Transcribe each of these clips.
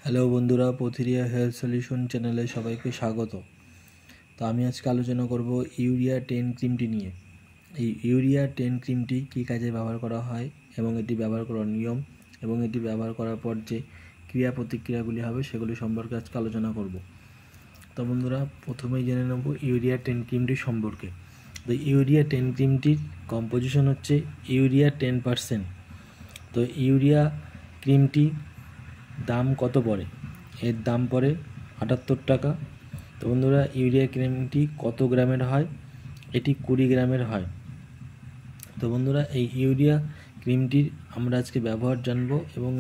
Hello বন্ধুরা, পথিরিয়া health solution চ্যানেলে সবাইকে স্বাগত। তো আমি আজকে আলোচনা করব ইউরিয়া 10 ক্রিমটি নিয়ে। এই ইউরিয়া 10 ক্রিমটি কী কাজে ব্যবহার করা হয় এবং এটি ব্যবহার করার নিয়ম এবং এটি ব্যবহার করার পর যে ক্রিয়া প্রতিক্রিয়াগুলি হবে সেগুলি সম্পর্কে আজকে আলোচনা করব। তো বন্ধুরা, প্রথমেই জেনে নেব ইউরিয়া 10 ক্রিমটি সম্পর্কে। তো ইউরিয়া 10 ক্রিমটির কম্পোজিশন হচ্ছে ইউরিয়া 10%। তো ইউরিয়া ক্রিমটি দাম কত পড়ে? এর দাম পড়ে 78 টাকা। তো বন্ধুরা, ইউরিয়া ক্রিমটি কত গ্রামের হয়? এটি 20 গ্রামের হয়। তো বন্ধুরা, এই ইউরিয়া ক্রিমটির আমরা আজকে ব্যবহার জানব এবং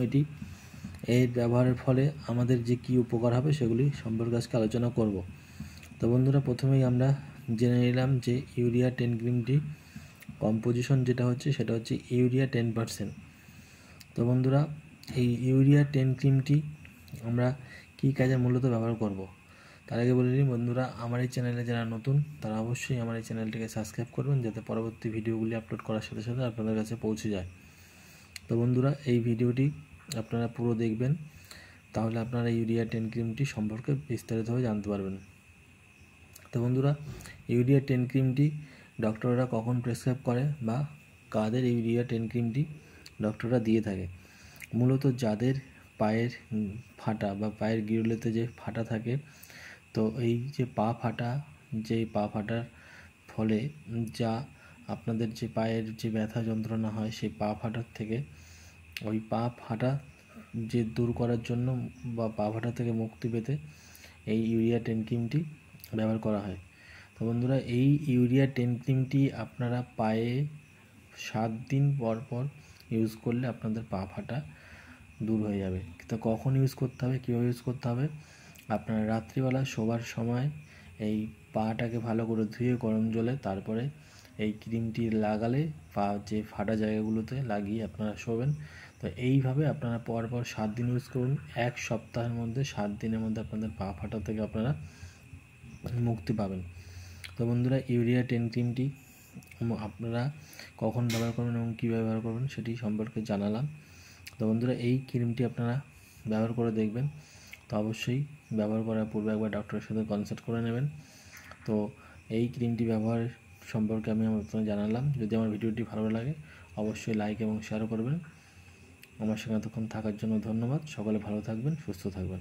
এর ব্যবহারের ফলে আমাদের যে কী উপকার হবে সেগুলি সম্পর্কে আজকে আলোচনা করব। তো বন্ধুরা, প্রথমেই আমরা জেনে নিলাম যে ইউরিয়া 10 ক্রিমটি কম্পোজিশন যেটা হচ্ছে সেটা হচ্ছে ইউরিয়া 10%। তো বন্ধুরা, এই ইউরিয়া 10 ক্রিমটি আমরা কী কাজে মূলত ব্যবহার করব তার আগে বলে নিই বন্ধুরা, আমার এই চ্যানেলে যারা নতুন তারা অবশ্যই আমার এই চ্যানেলটিকে সাবস্ক্রাইব করবেন, যাতে পরবর্তী ভিডিওগুলি আপলোড করার সাথে সাথে আপনাদের কাছে পৌঁছে যায়। তো বন্ধুরা, এই ভিডিওটি আপনারা পুরো দেখবেন, তাহলে আপনারা ইউরিয়া 10 ক্রিমটি সম্পর্কে বিস্তারিতভাবে জানতে পারবেন। তো বন্ধুরা, ইউরিয়া 10 ক্রিমটি ডক্টররা কখন প্রেসক্রাইব করে বা কাদের ইউরিয়া 10 ক্রিমটি ডক্টররা দিয়ে থাকে? মূলত যাদের পায়ের ফাটা বা পায়ের গিরুলেতে যে ফাটা থাকে, তো এই যে পা ফাটার ফলে যা আপনাদের যে পায়ের যে ব্যথা যন্ত্রণা হয়, সেই পা ফাটার থেকে ওই পা ফাটা যে দূর করার জন্য বা পা ফাটা থেকে মুক্তি পেতে এই ইউরিয়া 10 ক্রিমটি ব্যবহার করা হয়। তো বন্ধুরা, এই ইউরিয়া 10 ক্রিমটি আপনারা পায়ে 7 দিন পর পর ইউজ করলে আপনাদের পা ফাটা দূর হয়ে যাবে। তো কখন ইউজ করতে হবে, কীভাবে ইউজ করতে হবে? আপনারা রাত্রিবেলা শোবার সময় এই পাটাকে ভালো করে ধুয়ে গরম জলে তারপরে এই ক্রিমটি লাগালে পা যে ফাটা জায়গাগুলোতে লাগিয়ে আপনারা শোবেন। তো এইভাবে আপনারা পরপর 7 দিন ইউজ করুন। 1 সপ্তাহের মধ্যে 7 দিনের মধ্যে আপনাদের পা ফাটা থেকে আপনারা মুক্তি পাবেন। তো বন্ধুরা, ইউরিয়া 10 ক্রিমটি আপনারা কখন ব্যবহার করবেন এবং কী ব্যবহার করবেন সেটি সম্পর্কে জানালাম। তো বন্ধুরা, এই ক্রিমটি আপনারা ব্যবহার করে দেখবেন। তো অবশ্যই ব্যবহার করার পূর্বে একবার ডক্টরের সাথে কনসাল্ট করে নেবেন। তো এই ক্রিমটি ব্যবহার সম্পর্কে আমি আপনাদের জানালাম। যদি আমার ভিডিওটি ভালো লাগে অবশ্যই লাইক এবং শেয়ার করবেন। আমার সঙ্গে এতক্ষণ থাকার জন্য ধন্যবাদ। সকলে ভালো থাকবেন, সুস্থ থাকবেন।